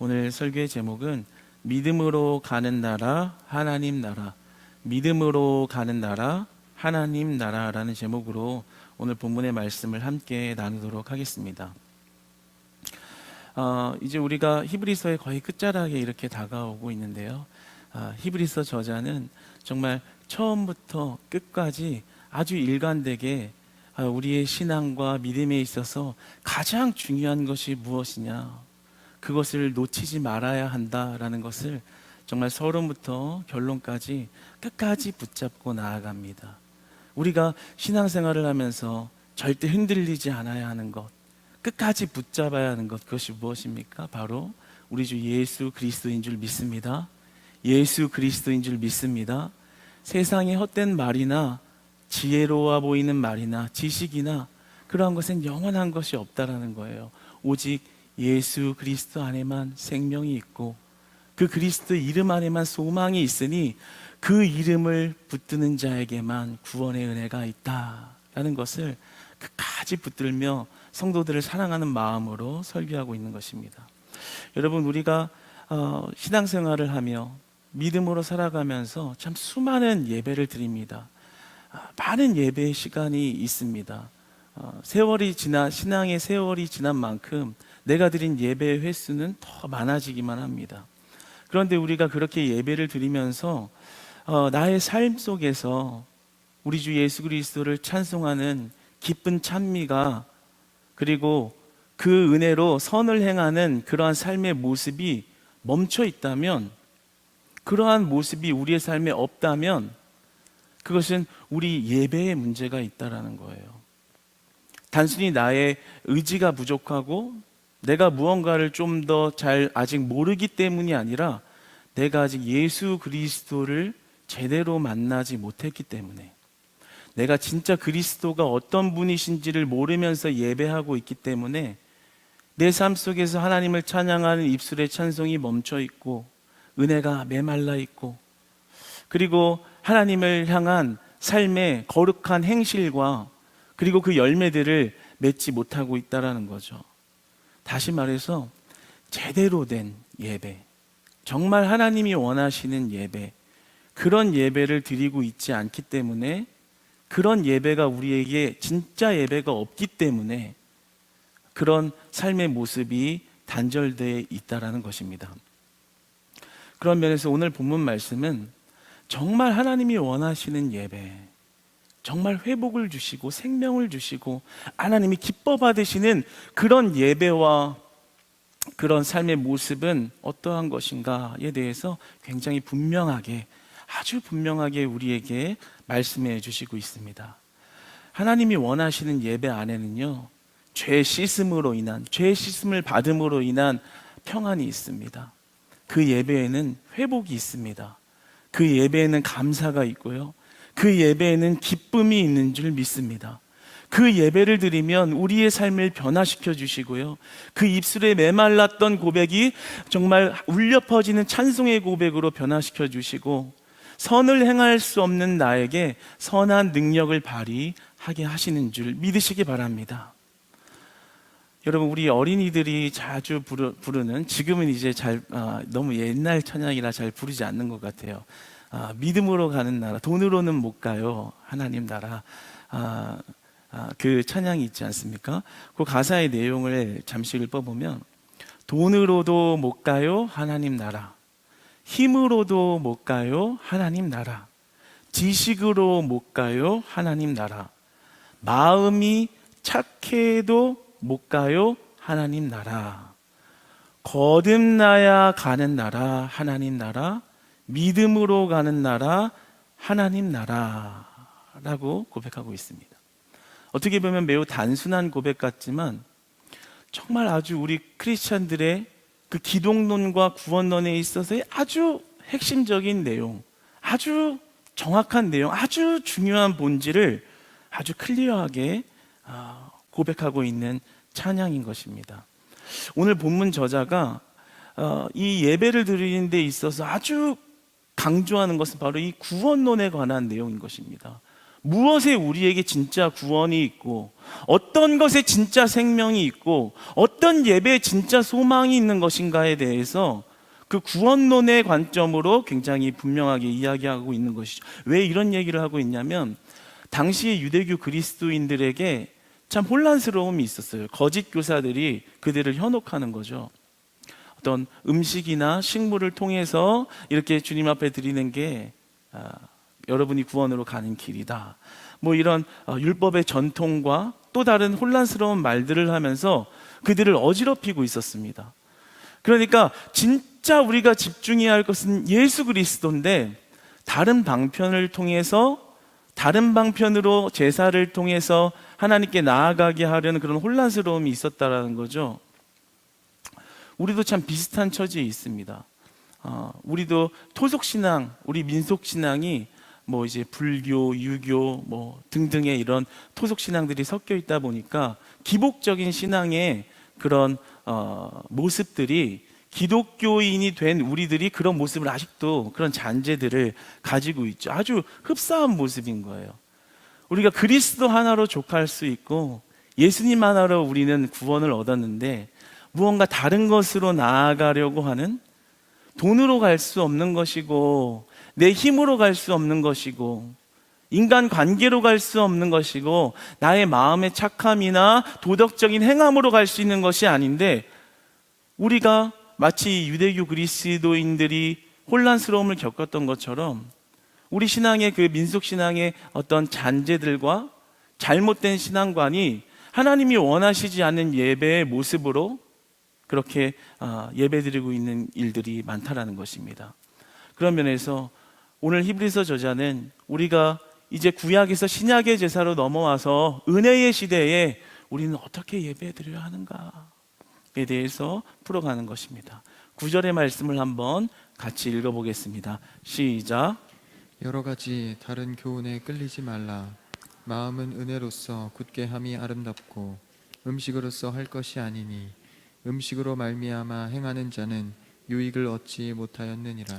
오늘 설교의 제목은 믿음으로 가는 나라, 하나님 나라. 믿음으로 가는 나라, 하나님 나라라는 제목으로 오늘 본문의 말씀을 함께 나누도록 하겠습니다. 이제 우리가 히브리서의 거의 끝자락에 이렇게 다가오고 있는데요. 히브리서 저자는 정말 처음부터 끝까지 아주 일관되게 우리의 신앙과 믿음에 있어서 가장 중요한 것이 무엇이냐, 그것을 놓치지 말아야 한다라는 것을 정말 서론부터 결론까지 끝까지 붙잡고 나아갑니다. 우리가 신앙생활을 하면서 절대 흔들리지 않아야 하는 것, 끝까지 붙잡아야 하는 것, 그것이 무엇입니까? 바로 우리 주 예수 그리스도인 줄 믿습니다. 예수 그리스도인 줄 믿습니다. 세상의 헛된 말이나 지혜로워 보이는 말이나 지식이나 그러한 것은 영원한 것이 없다라는 거예요. 오직 예수 그리스도 안에만 생명이 있고 그 그리스도 이름 안에만 소망이 있으니 그 이름을 붙드는 자에게만 구원의 은혜가 있다라는 것을 끝까지 붙들며 성도들을 사랑하는 마음으로 설교하고 있는 것입니다. 여러분, 우리가 신앙생활을 하며 믿음으로 살아가면서 참 수많은 예배를 드립니다. 많은 예배의 시간이 있습니다. 신앙의 세월이 지난 만큼 내가 드린 예배의 횟수는 더 많아지기만 합니다. 그런데 우리가 그렇게 예배를 드리면서 나의 삶 속에서 우리 주 예수 그리스도를 찬송하는 기쁜 찬미가, 그리고 그 은혜로 선을 행하는 그러한 삶의 모습이 멈춰 있다면, 그러한 모습이 우리의 삶에 없다면 그것은 우리 예배에 문제가 있다라는 거예요. 단순히 나의 의지가 부족하고 내가 무언가를 좀 더 잘 아직 모르기 때문이 아니라 내가 아직 예수 그리스도를 제대로 만나지 못했기 때문에, 내가 진짜 그리스도가 어떤 분이신지를 모르면서 예배하고 있기 때문에 내 삶 속에서 하나님을 찬양하는 입술의 찬송이 멈춰 있고 은혜가 메말라 있고, 그리고 하나님을 향한 삶의 거룩한 행실과 그리고 그 열매들을 맺지 못하고 있다는 거죠. 다시 말해서 제대로 된 예배, 정말 하나님이 원하시는 예배, 그런 예배를 드리고 있지 않기 때문에, 그런 예배가 우리에게 진짜 예배가 없기 때문에 그런 삶의 모습이 단절되어 있다는 것입니다. 그런 면에서 오늘 본문 말씀은 정말 하나님이 원하시는 예배, 정말 회복을 주시고 생명을 주시고 하나님이 기뻐 받으시는 그런 예배와 그런 삶의 모습은 어떠한 것인가에 대해서 굉장히 분명하게, 아주 분명하게 우리에게 말씀해 주시고 있습니다. 하나님이 원하시는 예배 안에는요, 죄 씻음을 받음으로 인한 평안이 있습니다. 그 예배에는 회복이 있습니다. 그 예배에는 감사가 있고요, 그 예배에는 기쁨이 있는 줄 믿습니다. 그 예배를 드리면 우리의 삶을 변화시켜 주시고요, 그 입술에 메말랐던 고백이 정말 울려 퍼지는 찬송의 고백으로 변화시켜 주시고, 선을 행할 수 없는 나에게 선한 능력을 발휘하게 하시는 줄 믿으시기 바랍니다. 여러분, 우리 어린이들이 자주 부르는, 지금은 이제 너무 옛날 찬양이라 잘 부르지 않는 것 같아요. 믿음으로 가는 나라, 돈으로는 못 가요, 하나님 나라. 그 찬양이 있지 않습니까? 그 가사의 내용을 잠시 읽어보면, 돈으로도 못 가요, 하나님 나라. 힘으로도 못 가요, 하나님 나라. 지식으로 못 가요, 하나님 나라. 마음이 착해도 못 가요, 하나님 나라. 거듭나야 가는 나라, 하나님 나라. 믿음으로 가는 나라, 하나님 나라라고 고백하고 있습니다. 어떻게 보면 매우 단순한 고백 같지만 정말 아주 우리 크리스찬들의 그 기독론과 구원론에 있어서의 아주 핵심적인 내용, 아주 정확한 내용, 아주 중요한 본질을 아주 클리어하게 고백하고 있는 찬양인 것입니다. 오늘 본문 저자가 이 예배를 드리는 데 있어서 아주 강조하는 것은 바로 이 구원론에 관한 내용인 것입니다. 무엇에 우리에게 진짜 구원이 있고 어떤 것에 진짜 생명이 있고 어떤 예배에 진짜 소망이 있는 것인가에 대해서 그 구원론의 관점으로 굉장히 분명하게 이야기하고 있는 것이죠. 왜 이런 얘기를 하고 있냐면 당시의 유대교 그리스도인들에게 참 혼란스러움이 있었어요. 거짓 교사들이 그들을 현혹하는 거죠. 어떤 음식이나 식물을 통해서 이렇게 주님 앞에 드리는 게 여러분이 구원으로 가는 길이다. 뭐 이런 율법의 전통과 또 다른 혼란스러운 말들을 하면서 그들을 어지럽히고 있었습니다. 그러니까 진짜 우리가 집중해야 할 것은 예수 그리스도인데 다른 방편을 통해서 다른 방편으로 제사를 통해서 하나님께 나아가게 하려는 그런 혼란스러움이 있었다라는 거죠. 우리도 참 비슷한 처지에 있습니다. 우리도 토속신앙, 우리 민속신앙이 뭐 이제 불교, 유교 뭐 등등의 이런 토속신앙들이 섞여 있다 보니까 기복적인 신앙의 그런 모습들이 기독교인이 된 우리들이 그런 모습을 아직도 그런 잔재들을 가지고 있죠. 아주 흡사한 모습인 거예요. 우리가 그리스도 하나로 족할 수 있고 예수님 하나로 우리는 구원을 얻었는데 무언가 다른 것으로 나아가려고 하는, 돈으로 갈 수 없는 것이고 내 힘으로 갈 수 없는 것이고 인간 관계로 갈 수 없는 것이고 나의 마음의 착함이나 도덕적인 행함으로 갈 수 있는 것이 아닌데 우리가 마치 유대교 그리스도인들이 혼란스러움을 겪었던 것처럼 우리 신앙의 그 민속신앙의 어떤 잔재들과 잘못된 신앙관이 하나님이 원하시지 않는 예배의 모습으로 그렇게 예배드리고 있는 일들이 많다라는 것입니다. 그런 면에서 오늘 히브리서 저자는 우리가 이제 구약에서 신약의 제사로 넘어와서 은혜의 시대에 우리는 어떻게 예배드려야 하는가에 대해서 풀어가는 것입니다. 9절의 말씀을 한번 같이 읽어보겠습니다. 시작. 여러 가지 다른 교훈에 끌리지 말라. 마음은 은혜로서 굳게 함이 아름답고 음식으로서 할 것이 아니니 음식으로 말미암아 행하는 자는 유익을 얻지 못하였느니라.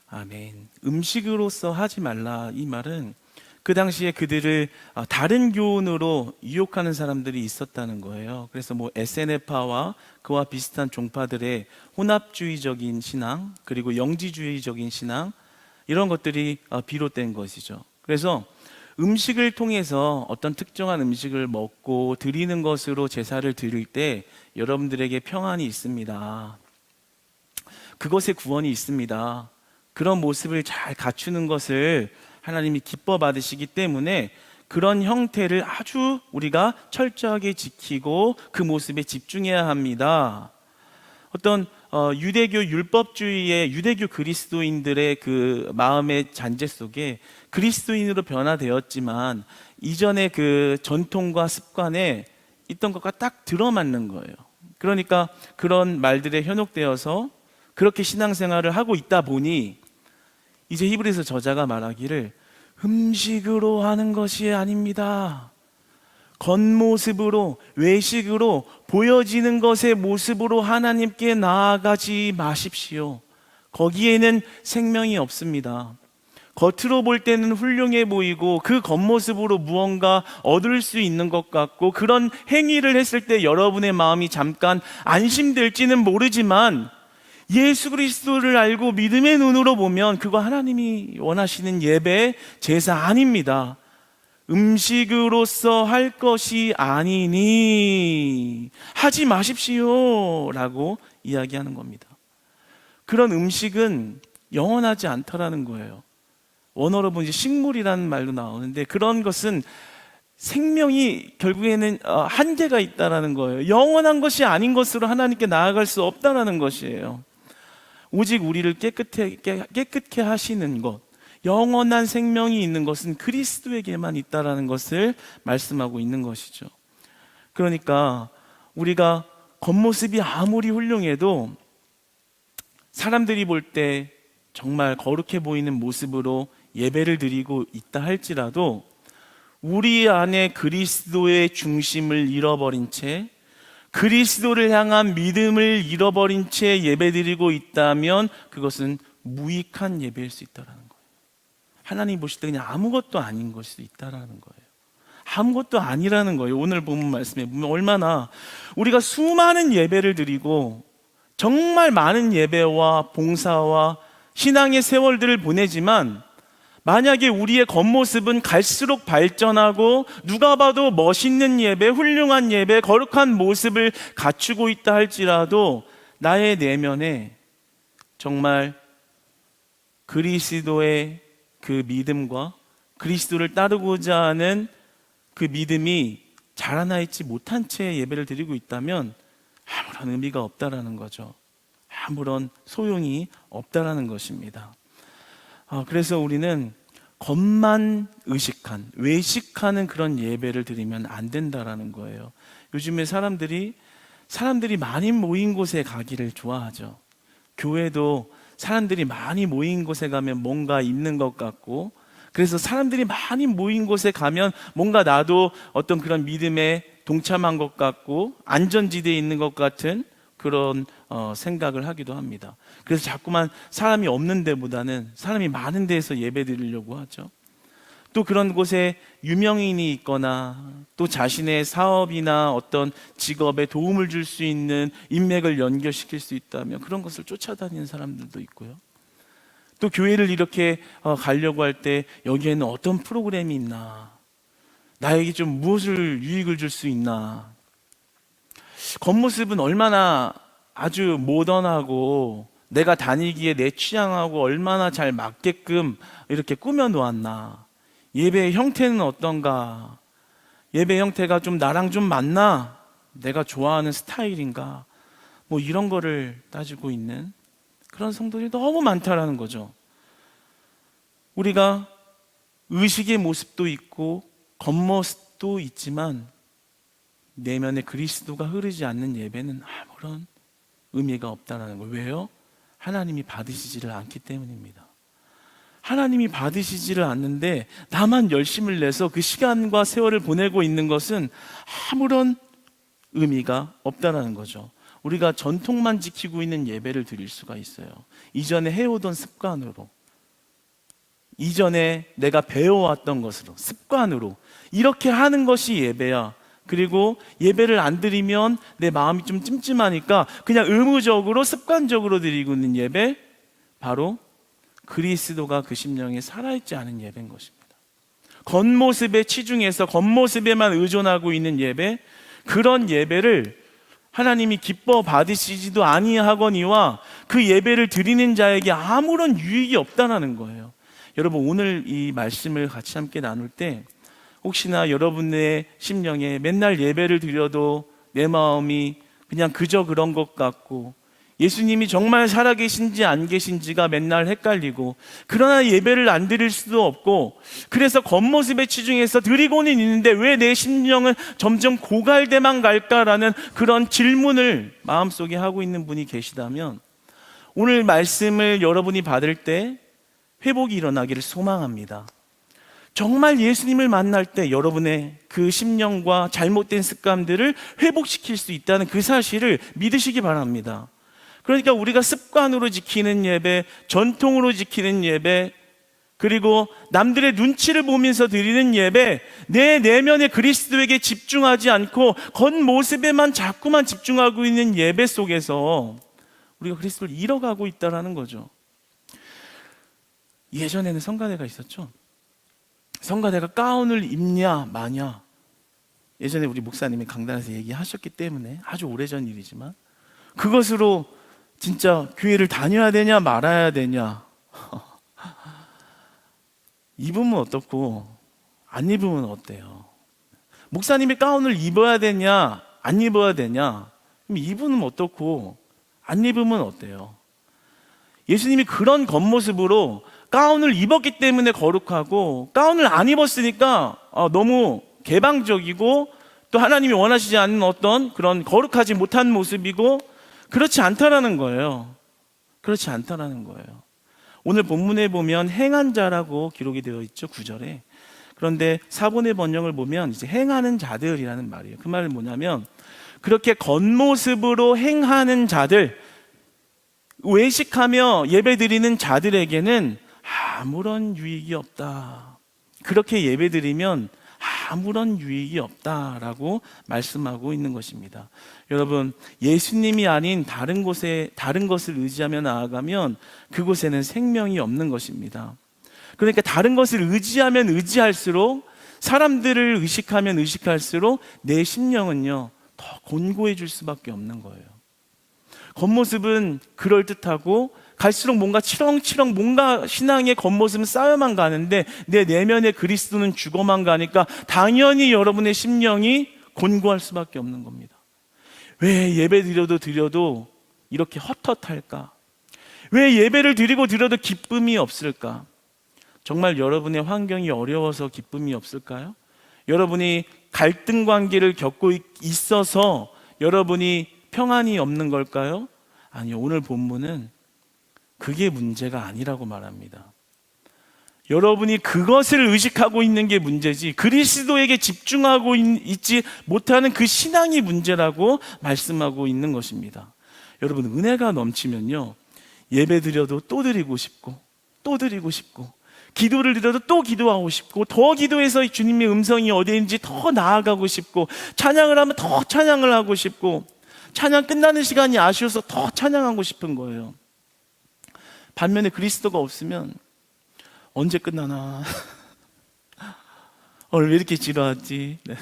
아멘. 음식으로서 하지 말라, 이 말은 그 당시에 그들을 다른 교훈으로 유혹하는 사람들이 있었다는 거예요. 그래서 뭐 에세네파와 그와 비슷한 종파들의 혼합주의적인 신앙, 그리고 영지주의적인 신앙, 이런 것들이 비롯된 것이죠. 그래서 음식을 통해서 어떤 특정한 음식을 먹고 드리는 것으로 제사를 드릴 때 여러분들에게 평안이 있습니다. 그것에 구원이 있습니다. 그런 모습을 잘 갖추는 것을 하나님이 기뻐 받으시기 때문에 그런 형태를 아주 우리가 철저하게 지키고 그 모습에 집중해야 합니다. 어떤 유대교 율법주의의 유대교 그리스도인들의 그 마음의 잔재 속에 그리스도인으로 변화되었지만 이전의 그 전통과 습관에 있던 것과 딱 들어맞는 거예요. 그러니까 그런 말들에 현혹되어서 그렇게 신앙생활을 하고 있다 보니 이제 히브리서 저자가 말하기를 음식으로 하는 것이 아닙니다. 겉모습으로, 외식으로 보여지는 것의 모습으로 하나님께 나아가지 마십시오. 거기에는 생명이 없습니다. 겉으로 볼 때는 훌륭해 보이고 그 겉모습으로 무언가 얻을 수 있는 것 같고 그런 행위를 했을 때 여러분의 마음이 잠깐 안심될지는 모르지만 예수 그리스도를 알고 믿음의 눈으로 보면 그거 하나님이 원하시는 예배, 제사 아닙니다. 음식으로서 할 것이 아니니 하지 마십시오 라고 이야기하는 겁니다. 그런 음식은 영원하지 않다라는 거예요. 원어로 보면 식물이라는 말도 나오는데 그런 것은 생명이 결국에는 한계가 있다라는 거예요. 영원한 것이 아닌 것으로 하나님께 나아갈 수 없다라는 것이에요. 오직 우리를 깨끗게 하시는 것, 영원한 생명이 있는 것은 그리스도에게만 있다라는 것을 말씀하고 있는 것이죠. 그러니까 우리가 겉모습이 아무리 훌륭해도 사람들이 볼 때 정말 거룩해 보이는 모습으로 예배를 드리고 있다 할지라도 우리 안에 그리스도의 중심을 잃어버린 채 그리스도를 향한 믿음을 잃어버린 채 예배드리고 있다면 그것은 무익한 예배일 수 있다는 거예요. 하나님 보실 때 그냥 아무것도 아닌 걸 수도 있다라는 거예요. 아무것도 아니라는 거예요. 오늘 본문 말씀에 보면 얼마나 우리가 수많은 예배를 드리고 정말 많은 예배와 봉사와 신앙의 세월들을 보내지만 만약에 우리의 겉모습은 갈수록 발전하고 누가 봐도 멋있는 예배, 훌륭한 예배, 거룩한 모습을 갖추고 있다 할지라도 나의 내면에 정말 그리스도의 그 믿음과 그리스도를 따르고자 하는 그 믿음이 자라나 있지 못한 채 예배를 드리고 있다면 아무런 의미가 없다라는 거죠. 아무런 소용이 없다라는 것입니다. 그래서 우리는 겉만 의식한, 외식하는 그런 예배를 드리면 안 된다라는 거예요. 요즘에 사람들이 많이 모인 곳에 가기를 좋아하죠. 교회도 사람들이 많이 모인 곳에 가면 뭔가 있는 것 같고, 그래서 사람들이 많이 모인 곳에 가면 뭔가 나도 어떤 그런 믿음에 동참한 것 같고 안전지대에 있는 것 같은 그런 생각을 하기도 합니다. 그래서 자꾸만 사람이 없는 데보다는 사람이 많은 데에서 예배 드리려고 하죠. 또 그런 곳에 유명인이 있거나 또 자신의 사업이나 어떤 직업에 도움을 줄 수 있는 인맥을 연결시킬 수 있다면 그런 것을 쫓아다니는 사람들도 있고요. 또 교회를 이렇게 가려고 할 때 여기에는 어떤 프로그램이 있나, 나에게 좀 무엇을 유익을 줄 수 있나, 겉모습은 얼마나 아주 모던하고 내가 다니기에 내 취향하고 얼마나 잘 맞게끔 이렇게 꾸며 놓았나, 예배의 형태는 어떤가, 예배 형태가 좀 나랑 좀 맞나, 내가 좋아하는 스타일인가, 뭐 이런 거를 따지고 있는 그런 성도들이 너무 많다라는 거죠. 우리가 의식의 모습도 있고 겉모습도 있지만 내면에 그리스도가 흐르지 않는 예배는 아무런 의미가 없다는 거예요. 왜요? 하나님이 받으시지를 않기 때문입니다. 하나님이 받으시지를 않는데 나만 열심을 내서 그 시간과 세월을 보내고 있는 것은 아무런 의미가 없다는 거죠. 우리가 전통만 지키고 있는 예배를 드릴 수가 있어요. 이전에 해오던 습관으로, 이전에 내가 배워왔던 것으로, 습관으로 이렇게 하는 것이 예배야. 그리고 예배를 안 드리면 내 마음이 좀 찜찜하니까 그냥 의무적으로 습관적으로 드리고 있는 예배, 바로 그리스도가 그 심령에 살아있지 않은 예배인 것입니다. 겉모습에 치중해서 겉모습에만 의존하고 있는 예배, 그런 예배를 하나님이 기뻐 받으시지도 아니하거니와 그 예배를 드리는 자에게 아무런 유익이 없다는 거예요. 여러분, 오늘 이 말씀을 같이 함께 나눌 때 혹시나 여러분의 심령에 맨날 예배를 드려도 내 마음이 그냥 그저 그런 것 같고 예수님이 정말 살아계신지 안 계신지가 맨날 헷갈리고, 그러나 예배를 안 드릴 수도 없고, 그래서 겉모습에 치중해서 드리고는 있는데 왜 내 심령은 점점 고갈돼만 갈까라는 그런 질문을 마음속에 하고 있는 분이 계시다면 오늘 말씀을 여러분이 받을 때 회복이 일어나기를 소망합니다. 정말 예수님을 만날 때 여러분의 그 심령과 잘못된 습관들을 회복시킬 수 있다는 그 사실을 믿으시기 바랍니다. 그러니까 우리가 습관으로 지키는 예배, 전통으로 지키는 예배, 그리고 남들의 눈치를 보면서 드리는 예배, 내 내면의 그리스도에게 집중하지 않고 겉모습에만 자꾸만 집중하고 있는 예배 속에서 우리가 그리스도를 잃어가고 있다는 거죠. 예전에는 성가대가 있었죠. 성가대가 가운을 입냐 마냐, 예전에 우리 목사님이 강단에서 얘기하셨기 때문에 아주 오래전 일이지만 그것으로 진짜 교회를 다녀야 되냐 말아야 되냐, 입으면 어떻고 안 입으면 어때요? 목사님이 가운을 입어야 되냐 안 입어야 되냐, 입으면 어떻고 안 입으면 어때요? 예수님이 그런 겉모습으로 가운을 입었기 때문에 거룩하고, 가운을 안 입었으니까 너무 개방적이고 또 하나님이 원하시지 않는 어떤 그런 거룩하지 못한 모습이고, 그렇지 않다라는 거예요. 그렇지 않다라는 거예요. 오늘 본문에 보면 행한 자라고 기록이 되어 있죠, 9절에. 그런데 사본의 번역을 보면 이제 행하는 자들이라는 말이에요. 그 말은 뭐냐면 그렇게 겉모습으로 행하는 자들, 외식하며 예배드리는 자들에게는 아무런 유익이 없다. 그렇게 예배드리면 아무런 유익이 없다라고 말씀하고 있는 것입니다. 여러분, 예수님이 아닌 다른 것을 의지하며 나아가면 그곳에는 생명이 없는 것입니다. 그러니까 다른 것을 의지하면 의지할수록, 사람들을 의식하면 의식할수록 내 심령은요 더 곤고해질 수밖에 없는 거예요. 겉모습은 그럴듯하고 갈수록 뭔가 치렁치렁 뭔가 신앙의 겉모습은 쌓여만 가는데 내 내면의 그리스도는 죽어만 가니까 당연히 여러분의 심령이 곤고할 수밖에 없는 겁니다. 왜 예배 드려도 이렇게 헛헛할까? 왜 예배를 드려도 기쁨이 없을까? 정말 여러분의 환경이 어려워서 기쁨이 없을까요? 여러분이 갈등 관계를 겪고 있어서 여러분이 평안이 없는 걸까요? 아니요, 오늘 본문은 그게 문제가 아니라고 말합니다. 여러분이 그것을 의식하고 있는 게 문제지, 그리스도에게 집중하고 있지 못하는 그 신앙이 문제라고 말씀하고 있는 것입니다. 여러분, 은혜가 넘치면요 예배 드려도 또 드리고 싶고 또 드리고 싶고, 기도를 드려도 또 기도하고 싶고, 더 기도해서 주님의 음성이 어디인지 더 나아가고 싶고, 찬양을 하면 더 찬양을 하고 싶고, 찬양 끝나는 시간이 아쉬워서 더 찬양하고 싶은 거예요. 반면에 그리스도가 없으면 언제 끝나나 오늘 왜 이렇게 지루하지? 네.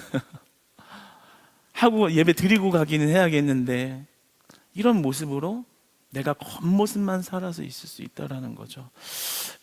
하고 예배 드리고 가기는 해야겠는데, 이런 모습으로 내가 겉모습만 살아서 있을 수 있다는 거죠.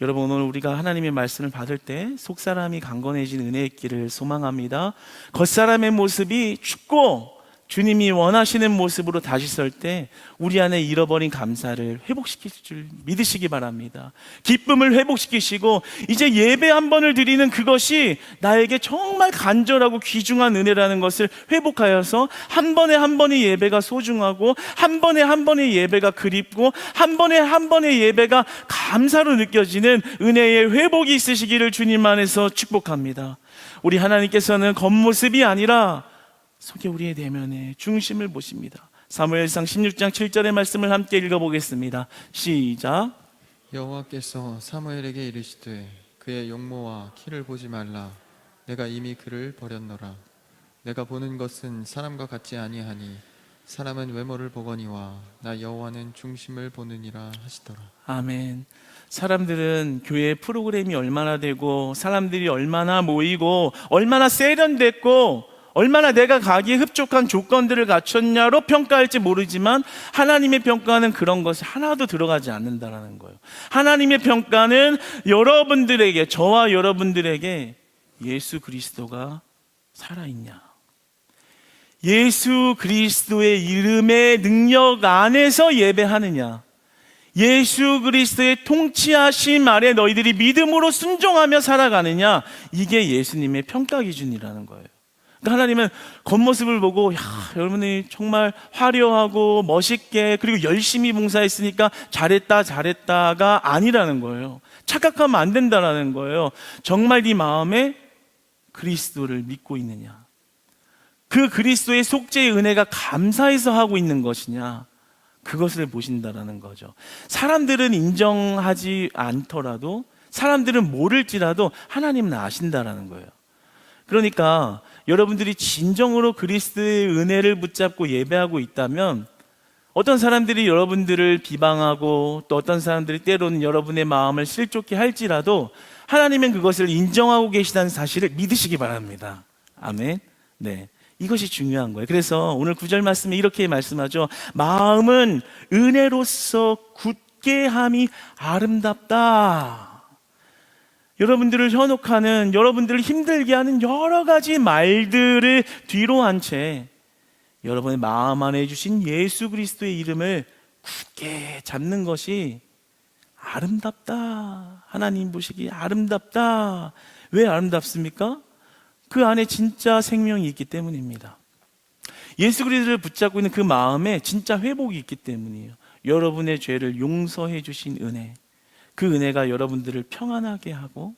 여러분, 오늘 우리가 하나님의 말씀을 받을 때 속사람이 강건해진 은혜의 길을 소망합니다. 겉사람의 모습이 춥고 주님이 원하시는 모습으로 다시 설 때 우리 안에 잃어버린 감사를 회복시킬 줄 믿으시기 바랍니다. 기쁨을 회복시키시고 이제 예배 한 번을 드리는 그것이 나에게 정말 간절하고 귀중한 은혜라는 것을 회복하여서 한 번에 한 번의 예배가 소중하고, 한 번에 한 번의 예배가 그립고, 한 번에 한 번의 예배가 감사로 느껴지는 은혜의 회복이 있으시기를 주님 안에서 축복합니다. 우리 하나님께서는 겉모습이 아니라 속에 우리의 내면의 중심을 보십니다. 사무엘상 16장 7절의 말씀을 함께 읽어보겠습니다. 시작. 여호와께서 사무엘에게 이르시되 그의 용모와 키를 보지 말라. 내가 이미 그를 버렸노라. 내가 보는 것은 사람과 같지 아니하니 사람은 외모를 보거니와 나 여호와는 중심을 보느니라 하시더라. 아멘. 사람들은 교회 프로그램이 얼마나 되고, 사람들이 얼마나 모이고, 얼마나 세련됐고, 얼마나 내가 가기에 흡족한 조건들을 갖췄냐로 평가할지 모르지만, 하나님의 평가는 그런 것이 하나도 들어가지 않는다는 거예요. 하나님의 평가는 여러분들에게, 저와 여러분들에게 예수 그리스도가 살아있냐, 예수 그리스도의 이름의 능력 안에서 예배하느냐, 예수 그리스도의 통치하심 아래 너희들이 믿음으로 순종하며 살아가느냐, 이게 예수님의 평가 기준이라는 거예요. 그러니까 하나님은 겉모습을 보고, 야, 여러분이 정말 화려하고 멋있게 그리고 열심히 봉사했으니까 잘했다가 아니라는 거예요. 착각하면 안 된다라는 거예요. 정말 네 마음에 그리스도를 믿고 있느냐, 그 그리스도의 속죄의 은혜가 감사해서 하고 있는 것이냐, 그것을 보신다라는 거죠. 사람들은 인정하지 않더라도, 사람들은 모를지라도 하나님은 아신다라는 거예요. 그러니까 여러분들이 진정으로 그리스도의 은혜를 붙잡고 예배하고 있다면, 어떤 사람들이 여러분들을 비방하고 또 어떤 사람들이 때로는 여러분의 마음을 실족케 할지라도 하나님은 그것을 인정하고 계시다는 사실을 믿으시기 바랍니다. 아멘. 네, 이것이 중요한 거예요. 그래서 오늘 9절 말씀에 이렇게 말씀하죠. 마음은 은혜로서 굳게 함이 아름답다. 여러분들을 현혹하는, 여러분들을 힘들게 하는 여러 가지 말들을 뒤로 한 채 여러분의 마음 안에 주신 예수 그리스도의 이름을 굳게 잡는 것이 아름답다. 하나님 보시기에 아름답다. 왜 아름답습니까? 그 안에 진짜 생명이 있기 때문입니다. 예수 그리스도를 붙잡고 있는 그 마음에 진짜 회복이 있기 때문이에요. 여러분의 죄를 용서해 주신 은혜, 그 은혜가 여러분들을 평안하게 하고,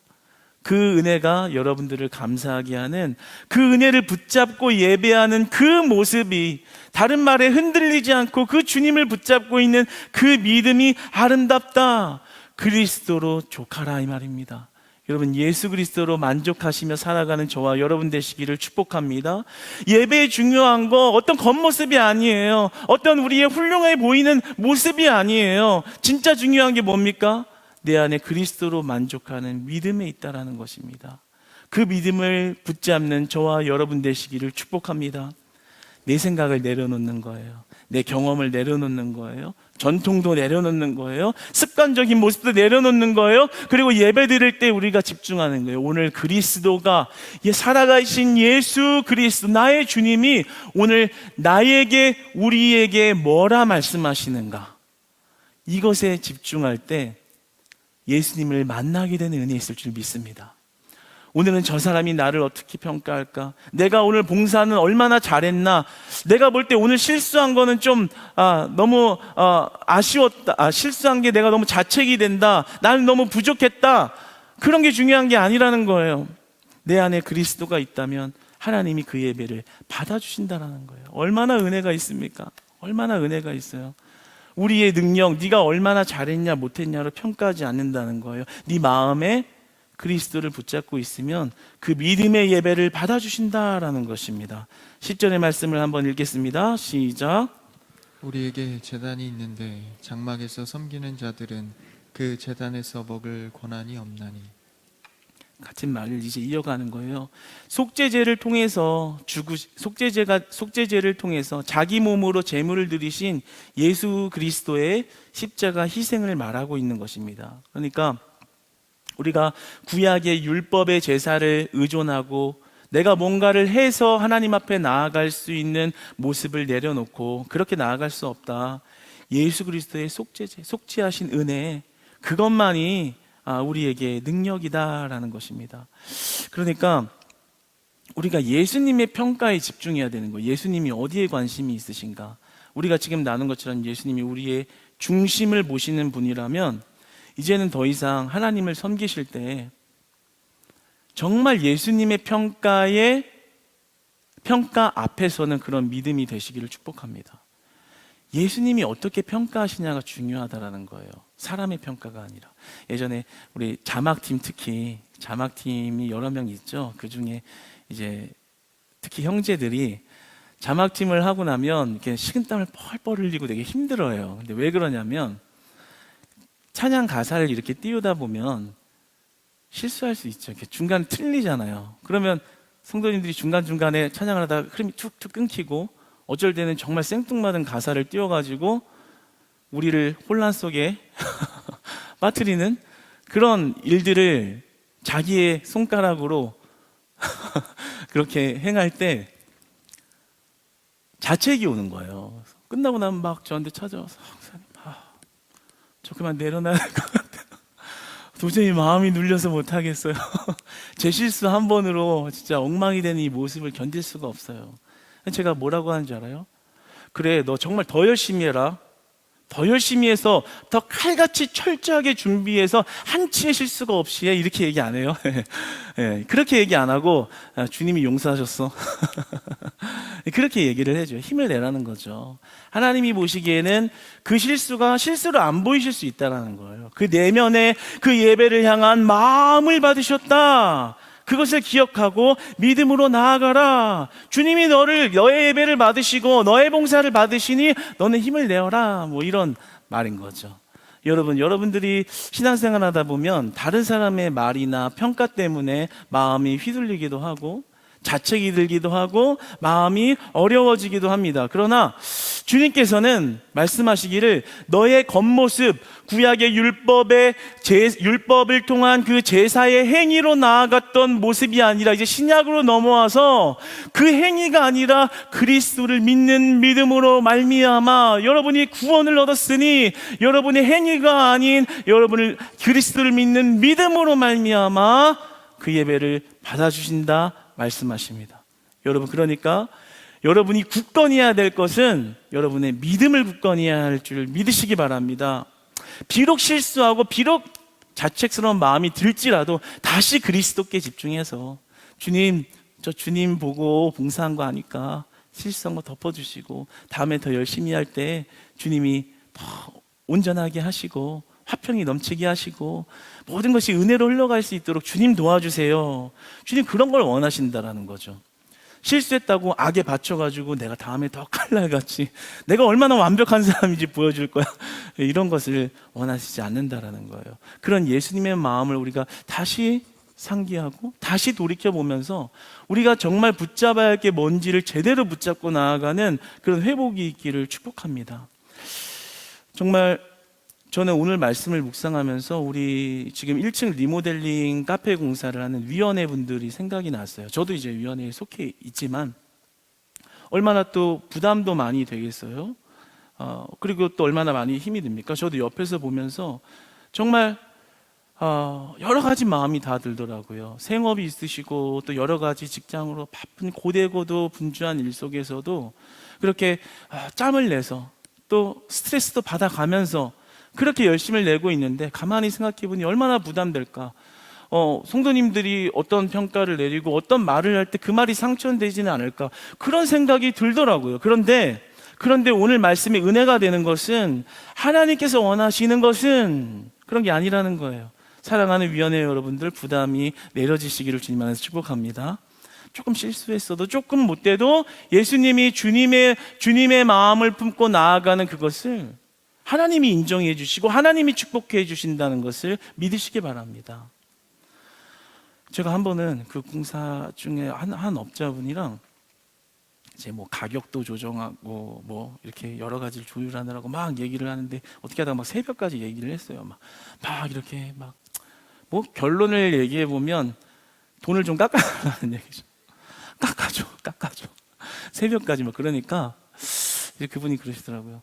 그 은혜가 여러분들을 감사하게 하는, 그 은혜를 붙잡고 예배하는 그 모습이, 다른 말에 흔들리지 않고 그 주님을 붙잡고 있는 그 믿음이 아름답다. 그리스도로 족하라 이 말입니다. 여러분, 예수 그리스도로 만족하시며 살아가는 저와 여러분 되시기를 축복합니다. 예배의 중요한 거 어떤 겉모습이 아니에요. 어떤 우리의 훌륭해 보이는 모습이 아니에요. 진짜 중요한 게 뭡니까? 내 안에 그리스도로 만족하는 믿음에 있다라는 것입니다. 그 믿음을 붙잡는 저와 여러분 되시기를 축복합니다. 내 생각을 내려놓는 거예요. 내 경험을 내려놓는 거예요. 전통도 내려놓는 거예요. 습관적인 모습도 내려놓는 거예요. 그리고 예배 드릴 때 우리가 집중하는 거예요. 오늘 그리스도가 살아가신 예수 그리스도 나의 주님이 오늘 나에게 우리에게 뭐라 말씀하시는가, 이것에 집중할 때 예수님을 만나게 되는 은혜 있을 줄 믿습니다. 오늘은 저 사람이 나를 어떻게 평가할까? 내가 오늘 봉사는 얼마나 잘했나? 내가 볼 때 오늘 실수한 거는 좀 너무 아쉬웠다. 실수한 게 내가 너무 자책이 된다. 나는 너무 부족했다. 그런 게 중요한 게 아니라는 거예요. 내 안에 그리스도가 있다면 하나님이 그 예배를 받아주신다라는 거예요. 얼마나 은혜가 있습니까? 얼마나 은혜가 있어요. 우리의 능력, 네가 얼마나 잘했냐 못했냐로 평가하지 않는다는 거예요. 네 마음에 그리스도를 붙잡고 있으면 그 믿음의 예배를 받아주신다라는 것입니다. 10절의 말씀을 한번 읽겠습니다. 시작. 우리에게 제단이 있는데 장막에서 섬기는 자들은 그 제단에서 먹을 권한이 없나니. 같은 말을 이제 이어가는 거예요. 속죄제를 통해서 속죄제를 통해서 자기 몸으로 제물을 드리신 예수 그리스도의 십자가 희생을 말하고 있는 것입니다. 그러니까 우리가 구약의 율법의 제사를 의존하고 내가 뭔가를 해서 하나님 앞에 나아갈 수 있는 모습을 내려놓고 그렇게 나아갈 수 없다. 예수 그리스도의 속죄제, 속죄하신 은혜, 그것만이 우리에게 능력이다라는 것입니다. 그러니까 우리가 예수님의 평가에 집중해야 되는 거예요. 예수님이 어디에 관심이 있으신가? 우리가 지금 나눈 것처럼 예수님이 우리의 중심을 보시는 분이라면 이제는 더 이상 하나님을 섬기실 때 정말 예수님의 평가 앞에서는 그런 믿음이 되시기를 축복합니다. 예수님이 어떻게 평가하시냐가 중요하다라는 거예요. 사람의 평가가 아니라. 예전에 우리 자막팀, 특히 자막팀이 여러 명 있죠. 그 중에 이제 특히 형제들이 자막팀을 하고 나면 이렇게 식은땀을 펄펄 흘리고 되게 힘들어요. 근데 왜 그러냐면 찬양 가사를 이렇게 띄우다 보면 실수할 수 있죠. 이렇게 중간 틀리잖아요. 그러면 성도님들이 중간중간에 찬양을 하다가 흐름이 툭툭 끊기고 어쩔 때는 정말 생뚱맞은 가사를 띄워가지고 우리를 혼란 속에 빠뜨리는 그런 일들을 자기의 손가락으로 그렇게 행할 때 자책이 오는 거예요. 끝나고 나면 막 저한테 찾아와서 저 그만 내려놔야 될 것 같아요. 도저히 마음이 눌려서 못하겠어요. 제 실수 한 번으로 진짜 엉망이 되는 이 모습을 견딜 수가 없어요. 제가 뭐라고 하는지 알아요? 그래, 너 정말 더 열심히 해라. 더 열심히 해서 더 칼같이 철저하게 준비해서 한치의 실수가 없이 해. 이렇게 얘기 안 해요. 네, 그렇게 얘기 안 하고 주님이 용서하셨어. 그렇게 얘기를 해줘요. 힘을 내라는 거죠. 하나님이 보시기에는 그 실수가 실수로 안 보이실 수 있다는 거예요. 그 내면에 그 예배를 향한 마음을 받으셨다. 그것을 기억하고 믿음으로 나아가라. 주님이 너의 예배를 받으시고 너의 봉사를 받으시니 너는 힘을 내어라. 뭐 이런 말인 거죠. 여러분들이 신앙생활 하다 보면 다른 사람의 말이나 평가 때문에 마음이 휘둘리기도 하고 자책이 들기도 하고 마음이 어려워지기도 합니다. 그러나 주님께서는 말씀하시기를 너의 겉모습, 구약의 율법을 통한 그 제사의 행위로 나아갔던 모습이 아니라 이제 신약으로 넘어와서 그 행위가 아니라 그리스도를 믿는 믿음으로 말미암아 여러분이 구원을 얻었으니 여러분의 행위가 아닌 여러분을 그리스도를 믿는 믿음으로 말미암아 그 예배를 받아주신다 말씀하십니다. 여러분, 그러니까 여러분이 굳건히 해야 될 것은 여러분의 믿음을 굳건히 해야 할 줄 믿으시기 바랍니다. 비록 실수하고 비록 자책스러운 마음이 들지라도 다시 그리스도께 집중해서 주님, 저 주님 보고 봉사한 거 아니까 실수한 거 덮어주시고 다음에 더 열심히 할 때 주님이 더 온전하게 하시고 화평이 넘치게 하시고 모든 것이 은혜로 흘러갈 수 있도록 주님 도와주세요. 주님 그런 걸 원하신다라는 거죠. 실수했다고 악에 받쳐가지고 내가 다음에 더 칼날같이 내가 얼마나 완벽한 사람인지 보여줄 거야, 이런 것을 원하시지 않는다라는 거예요. 그런 예수님의 마음을 우리가 다시 상기하고 다시 돌이켜보면서 우리가 정말 붙잡아야 할 게 뭔지를 제대로 붙잡고 나아가는 그런 회복이 있기를 축복합니다. 정말 저는 오늘 말씀을 묵상하면서 우리 지금 1층 리모델링 카페 공사를 하는 위원회 분들이 생각이 났어요. 저도 이제 위원회에 속해 있지만 얼마나 또 부담도 많이 되겠어요. 그리고 또 얼마나 많이 힘이 듭니까? 저도 옆에서 보면서 정말 여러 가지 마음이 다 들더라고요. 생업이 있으시고 또 여러 가지 직장으로 바쁜 고되고도 분주한 일 속에서도 그렇게 짬을 내서 또 스트레스도 받아가면서 그렇게 열심을 내고 있는데 가만히 생각해보니 얼마나 부담될까. 성도님들이 어떤 평가를 내리고 어떤 말을 할 때 그 말이 상처되지는 않을까, 그런 생각이 들더라고요. 그런데 오늘 말씀이 은혜가 되는 것은 하나님께서 원하시는 것은 그런 게 아니라는 거예요. 사랑하는 위원회 여러분들, 부담이 내려지시기를 주님 안에서 축복합니다. 조금 실수했어도, 조금 못돼도 예수님이 주님의 마음을 품고 나아가는 그것을 하나님이 인정해 주시고 하나님이 축복해 주신다는 것을 믿으시기 바랍니다. 제가 한 번은 그 공사 중에 한 업자분이랑 이제 뭐 가격도 조정하고 뭐 이렇게 여러 가지를 조율하느라고 막 얘기를 하는데 어떻게 하다가 막 새벽까지 얘기를 했어요. 막 이렇게 막 뭐 결론을 얘기해 보면 돈을 좀 깎아라는 얘기죠. 깎아줘. 새벽까지 막. 그러니까 이제 그분이 그러시더라고요.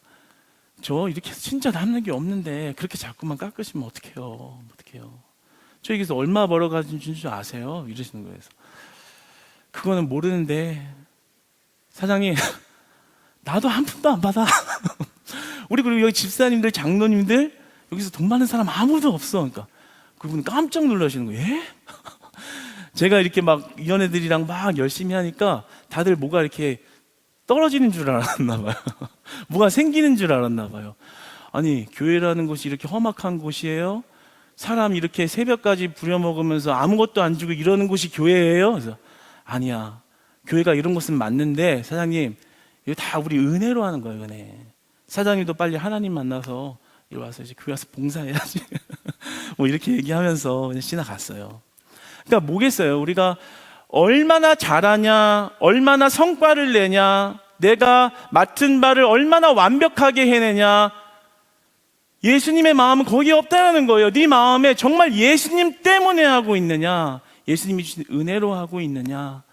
저 이렇게 진짜 남는 게 없는데 그렇게 자꾸만 깎으시면 어떡해요. 저 여기서 얼마 벌어가지고 줄 아세요? 이러시는 거예요. 그래서 그거는 모르는데 사장님 나도 한 푼도 안 받아. 우리 그리고 여기 집사님들, 장로님들 여기서 돈 많은 사람 아무도 없어. 그러니까 그분은 깜짝 놀라시는 거예요. 예? 제가 이렇게 막 위원회들이랑 막 열심히 하니까 다들 뭐가 이렇게 떨어지는 줄 알았나 봐요. 뭐가 생기는 줄 알았나 봐요. 아니, 교회라는 곳이 이렇게 험악한 곳이에요? 사람 이렇게 새벽까지 부려먹으면서 아무것도 안 주고 이러는 곳이 교회예요? 그래서 아니야, 교회가 이런 곳은 맞는데 사장님 이거 다 우리 은혜로 하는 거예요. 은혜. 사장님도 빨리 하나님 만나서 이리 와서 이제 교회 와서 봉사해야지. 뭐 이렇게 얘기하면서 그냥 지나갔어요. 그러니까 뭐겠어요? 우리가 얼마나 잘하냐, 얼마나 성과를 내냐, 내가 맡은 바를 얼마나 완벽하게 해내냐, 예수님의 마음은 거기에 없다는 거예요. 네 마음에 정말 예수님 때문에 하고 있느냐, 예수님이 주신 은혜로 하고 있느냐,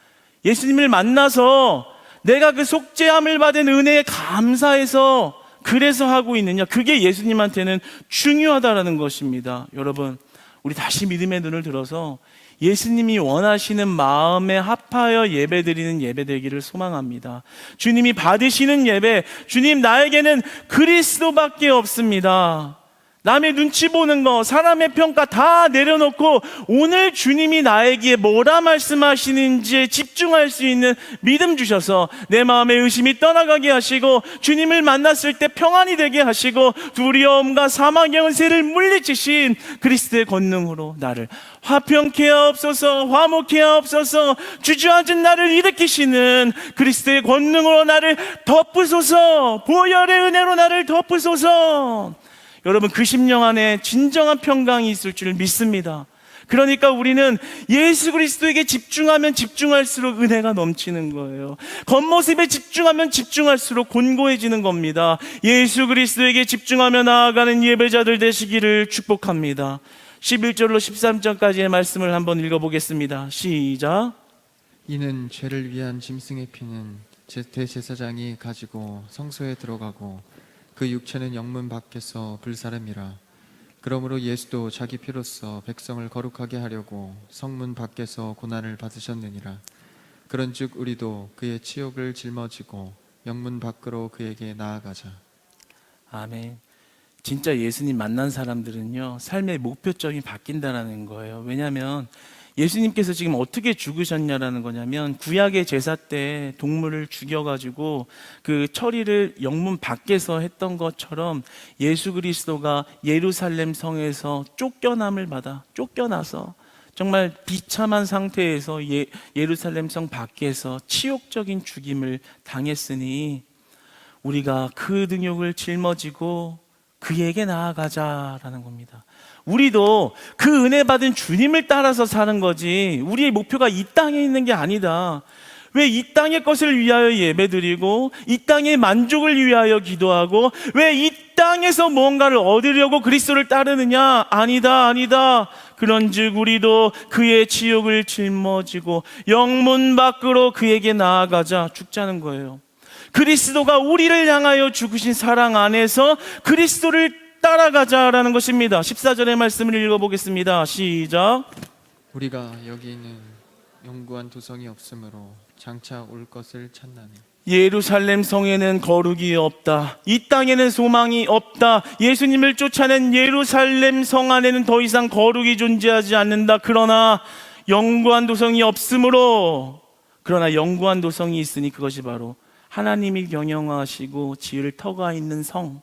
예수님을 만나서 내가 그 속죄함을 받은 은혜에 감사해서 그래서 하고 있느냐, 그게 예수님한테는 중요하다라는 것입니다. 여러분, 우리 다시 믿음의 눈을 들어서 예수님이 원하시는 마음에 합하여 예배드리는 예배 되기를 소망합니다. 주님이 받으시는 예배, 주님 나에게는 그리스도밖에 없습니다. 남의 눈치 보는 거, 사람의 평가 다 내려놓고 오늘 주님이 나에게 뭐라 말씀하시는지에 집중할 수 있는 믿음 주셔서 내 마음의 의심이 떠나가게 하시고 주님을 만났을 때 평안이 되게 하시고 두려움과 사망의 연세를 물리치신 그리스도의 권능으로 나를 화평케 하옵소서, 화목케 하옵소서, 주저앉은 나를 일으키시는 그리스도의 권능으로 나를 덮으소서, 보혈의 은혜로 나를 덮으소서. 여러분, 그 심령 안에 진정한 평강이 있을 줄 믿습니다. 그러니까 우리는 예수 그리스도에게 집중하면 집중할수록 은혜가 넘치는 거예요. 겉모습에 집중하면 집중할수록 곤고해지는 겁니다. 예수 그리스도에게 집중하며 나아가는 예배자들 되시기를 축복합니다. 11절로 13절까지의 말씀을 한번 읽어보겠습니다. 시작. 이는 죄를 위한 짐승의 피는 대제사장이 가지고 성소에 들어가고 그 육체는 영문 밖에서 불사름이라. 그러므로 예수도 자기 피로써 백성을 거룩하게 하려고 성문 밖에서 고난을 받으셨느니라. 그런즉 우리도 그의 치욕을 짊어지고 영문 밖으로 그에게 나아가자. 아멘. 진짜 예수님 만난 사람들은요, 삶의 목표점이 바뀐다는 거예요. 왜냐하면 예수님께서 지금 어떻게 죽으셨냐라는 거냐면, 구약의 제사 때 동물을 죽여가지고 그 처리를 영문 밖에서 했던 것처럼 예수 그리스도가 예루살렘 성에서 쫓겨나서 정말 비참한 상태에서 예루살렘 성 밖에서 치욕적인 죽임을 당했으니 우리가 그 능욕을 짊어지고 그에게 나아가자라는 겁니다. 우리도 그 은혜 받은 주님을 따라서 사는 거지, 우리의 목표가 이 땅에 있는 게 아니다. 왜 이 땅의 것을 위하여 예배드리고 이 땅의 만족을 위하여 기도하고 왜 이 땅에서 무언가를 얻으려고 그리스도를 따르느냐? 아니다. 그런즉 우리도 그의 치욕을 짊어지고 영문 밖으로 그에게 나아가자, 죽자는 거예요. 그리스도가 우리를 향하여 죽으신 사랑 안에서 그리스도를 따라가자라는 것입니다. 14절의 말씀을 읽어보겠습니다. 시작. 우리가 여기는 영구한 도성이 없으므로 장차 올 것을 찾나니 예루살렘 성에는 거룩이 없다. 이 땅에는 소망이 없다. 예수님을 쫓아낸 예루살렘 성 안에는 더 이상 거룩이 존재하지 않는다. 그러나 영구한 도성이 없으므로, 그러나 영구한 도성이 있으니 그것이 바로 하나님이 경영하시고 지을 터가 있는 성,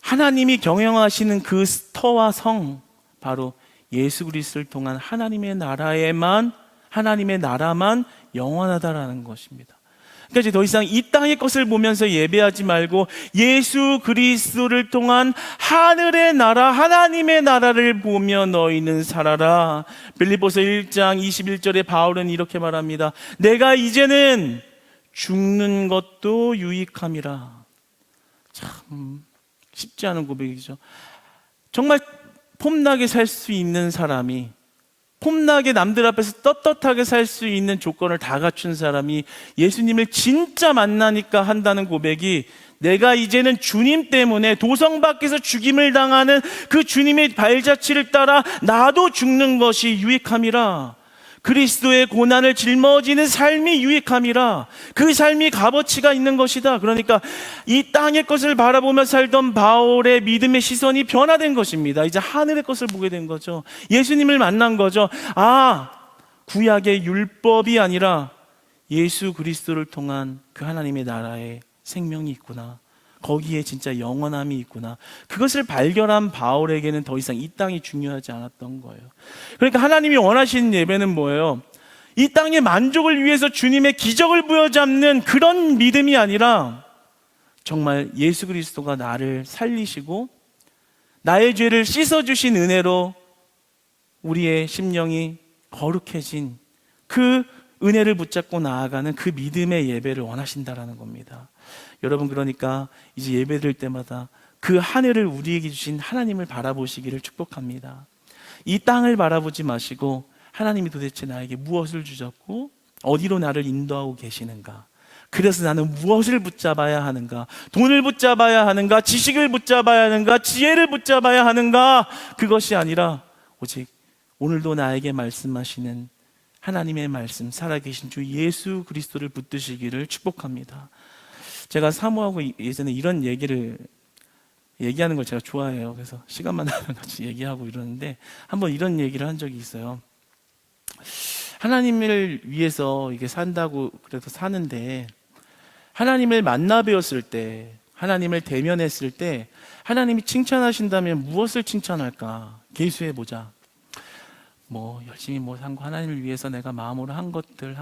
하나님이 경영하시는 그 터와 성, 바로 예수 그리스도를 통한 하나님의 나라만 영원하다라는 것입니다. 그러니까 이제 더 이상 이 땅의 것을 보면서 예배하지 말고 예수 그리스도를 통한 하늘의 나라, 하나님의 나라를 보며 너희는 살아라. 빌립보서 1장 21절에 바울은 이렇게 말합니다. 내가 이제는 죽는 것도 유익함이라. 참 쉽지 않은 고백이죠. 정말 폼나게 살 수 있는 사람이, 폼나게 남들 앞에서 떳떳하게 살 수 있는 조건을 다 갖춘 사람이 예수님을 진짜 만나니까 한다는 고백이, 내가 이제는 주님 때문에 도성 밖에서 죽임을 당하는 그 주님의 발자취를 따라 나도 죽는 것이 유익함이라. 그리스도의 고난을 짊어지는 삶이 유익함이라. 그 삶이 값어치가 있는 것이다. 그러니까 이 땅의 것을 바라보며 살던 바울의 믿음의 시선이 변화된 것입니다. 이제 하늘의 것을 보게 된 거죠. 예수님을 만난 거죠. 구약의 율법이 아니라 예수 그리스도를 통한 그 하나님의 나라에 생명이 있구나. 거기에 진짜 영원함이 있구나. 그것을 발견한 바울에게는 더 이상 이 땅이 중요하지 않았던 거예요. 그러니까 하나님이 원하시는 예배는 뭐예요? 이 땅의 만족을 위해서 주님의 기적을 부여잡는 그런 믿음이 아니라 정말 예수 그리스도가 나를 살리시고 나의 죄를 씻어주신 은혜로 우리의 심령이 거룩해진 그 은혜를 붙잡고 나아가는 그 믿음의 예배를 원하신다라는 겁니다. 여러분, 그러니까 이제 예배 드릴 때마다 그 하늘을 우리에게 주신 하나님을 바라보시기를 축복합니다. 이 땅을 바라보지 마시고 하나님이 도대체 나에게 무엇을 주셨고 어디로 나를 인도하고 계시는가, 그래서 나는 무엇을 붙잡아야 하는가, 돈을 붙잡아야 하는가, 지식을 붙잡아야 하는가, 지혜를 붙잡아야 하는가, 그것이 아니라 오직 오늘도 나에게 말씀하시는 하나님의 말씀, 살아계신 주 예수 그리스도를 붙드시기를 축복합니다. 제가 사모하고 예전에 이런 얘기하는 걸 제가 좋아해요. 그래서 시간만 나면 같이 얘기하고 이러는데 한번 이런 얘기를 한 적이 있어요. 하나님을 위해서 이게 산다고 그래서 사는데, 하나님을 만나 뵈었을 때, 하나님을 대면했을 때 하나님이 칭찬하신다면 무엇을 칭찬할까? 계수해보자. 열심히 산 거, 하나님을 위해서 내가 마음으로 한 것들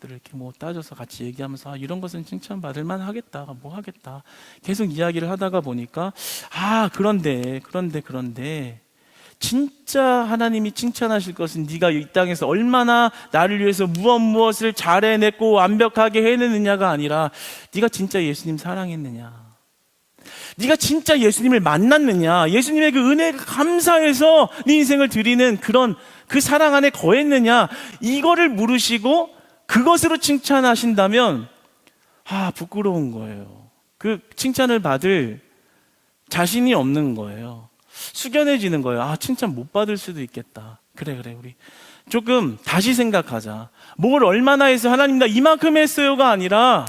이렇게 따져서 같이 얘기하면서 이런 것은 칭찬받을 만 하겠다, 하겠다. 계속 이야기를 하다가 보니까 그런데 진짜 하나님이 칭찬하실 것은 네가 이 땅에서 얼마나 나를 위해서 무엇을 잘해냈고 완벽하게 해내느냐가 아니라 네가 진짜 예수님 사랑했느냐, 네가 진짜 예수님을 만났느냐, 예수님의 그 은혜가 감사해서 네 인생을 드리는 그 사랑 안에 거했느냐, 이거를 물으시고 그것으로 칭찬하신다면 부끄러운 거예요. 그 칭찬을 받을 자신이 없는 거예요. 숙연해지는 거예요. 칭찬 못 받을 수도 있겠다. 그래 우리 조금 다시 생각하자. 뭘 얼마나 해서 하나님 나 이만큼 했어요가 아니라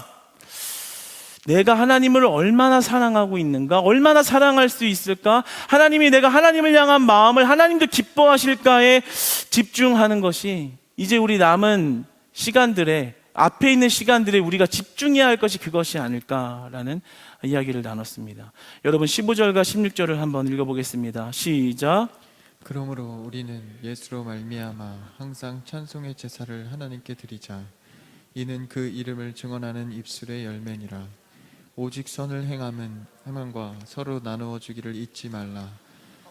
내가 하나님을 얼마나 사랑하고 있는가, 얼마나 사랑할 수 있을까, 하나님이 내가 하나님을 향한 마음을 하나님도 기뻐하실까에 집중하는 것이 이제 우리 남은 시간들에, 앞에 있는 시간들에 우리가 집중해야 할 것이 그것이 아닐까라는 이야기를 나눴습니다. 여러분 15절과 16절을 한번 읽어보겠습니다. 시작. 그러므로 우리는 예수로 말미암아 항상 찬송의 제사를 하나님께 드리자. 이는 그 이름을 증언하는 입술의 열매니라. 오직 선을 행함과 서로 나누어 주기를 잊지 말라.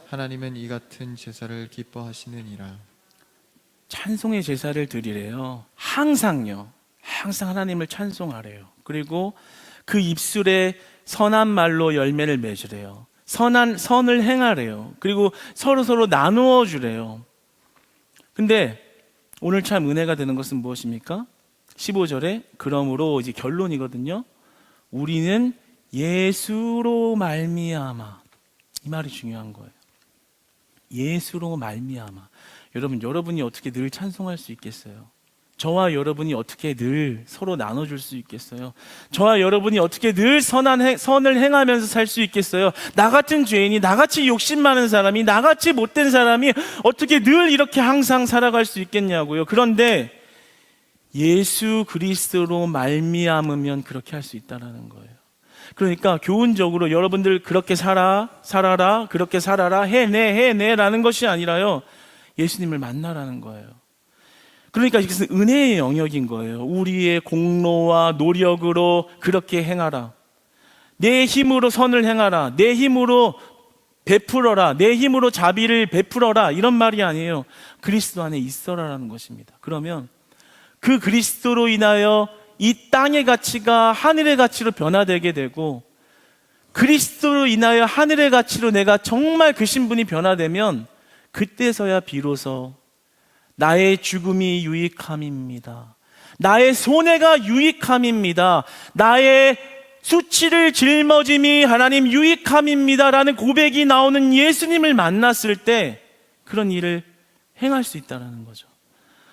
하나님은 이 같은 제사를 기뻐하시느니라. 찬송의 제사를 드리래요. 항상요. 항상 하나님을 찬송하래요. 그리고 그 입술에 선한 말로 열매를 맺으래요. 선을 행하래요. 그리고 서로 나누어 주래요. 근데 오늘 참 은혜가 되는 것은 무엇입니까? 15절에 그러므로 이제 결론이거든요. 우리는 예수로 말미암아. 이 말이 중요한 거예요. 예수로 말미암아. 여러분이 어떻게 늘 찬송할 수 있겠어요? 저와 여러분이 어떻게 늘 서로 나눠줄 수 있겠어요? 저와 여러분이 어떻게 늘 선을 행하면서 살 수 있겠어요? 나 같은 죄인이, 나같이 욕심 많은 사람이, 나같이 못된 사람이 어떻게 늘 이렇게 항상 살아갈 수 있겠냐고요. 그런데 예수 그리스도로 말미암으면 그렇게 할 수 있다는 거예요. 그러니까 교훈적으로 여러분들 그렇게 살아라, 그렇게 살아라, 해내라는 것이 아니라요, 예수님을 만나라는 거예요. 그러니까 이것은 은혜의 영역인 거예요. 우리의 공로와 노력으로 그렇게 행하라. 내 힘으로 선을 행하라. 내 힘으로 베풀어라. 내 힘으로 자비를 베풀어라. 이런 말이 아니에요. 그리스도 안에 있어라라는 것입니다. 그러면 그 그리스도로 인하여 이 땅의 가치가 하늘의 가치로 변화되게 되고, 그리스도로 인하여 하늘의 가치로 내가 정말 그 신분이 변화되면 그때서야 비로소 나의 죽음이 유익함입니다. 나의 손해가 유익함입니다. 나의 수치를 짊어짐이 하나님 유익함입니다 라는 고백이 나오는 예수님을 만났을 때 그런 일을 행할 수 있다는 거죠.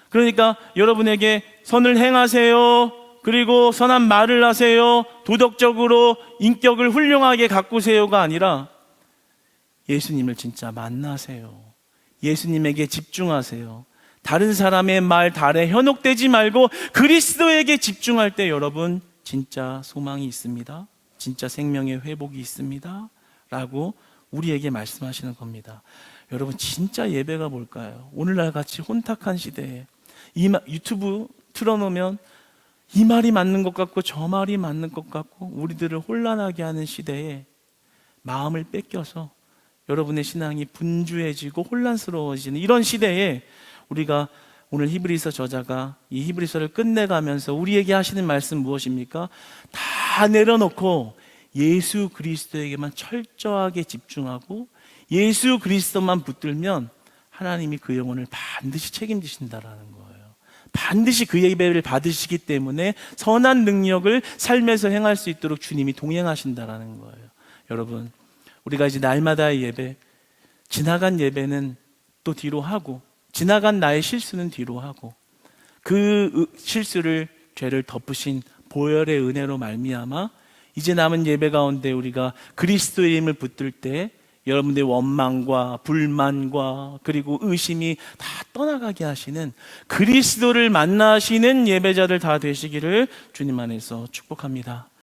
그러니까 여러분에게 선을 행하세요, 그리고 선한 말을 하세요, 도덕적으로 인격을 훌륭하게 가꾸세요가 아니라 예수님을 진짜 만나세요. 예수님에게 집중하세요. 다른 사람의 말, 달에 현혹되지 말고 그리스도에게 집중할 때 여러분 진짜 소망이 있습니다. 진짜 생명의 회복이 있습니다 라고 우리에게 말씀하시는 겁니다. 여러분 진짜 예배가 뭘까요? 오늘날 같이 혼탁한 시대에 유튜브 틀어놓으면 이 말이 맞는 것 같고 저 말이 맞는 것 같고 우리들을 혼란하게 하는 시대에 마음을 뺏겨서 여러분의 신앙이 분주해지고 혼란스러워지는 이런 시대에 우리가 오늘 히브리서 저자가 이 히브리서를 끝내가면서 우리에게 하시는 말씀 무엇입니까? 다 내려놓고 예수 그리스도에게만 철저하게 집중하고 예수 그리스도만 붙들면 하나님이 그 영혼을 반드시 책임지신다라는 거예요. 반드시 그 예배를 받으시기 때문에 선한 능력을 삶에서 행할 수 있도록 주님이 동행하신다라는 거예요. 여러분, 우리가 이제 날마다의 예배, 지나간 예배는 또 뒤로 하고, 지나간 나의 실수는 뒤로 하고, 그 실수를, 죄를 덮으신 보혈의 은혜로 말미암아 이제 남은 예배 가운데 우리가 그리스도의 힘을 붙들 때 여러분들의 원망과 불만과 그리고 의심이 다 떠나가게 하시는 그리스도를 만나시는 예배자들 다 되시기를 주님 안에서 축복합니다.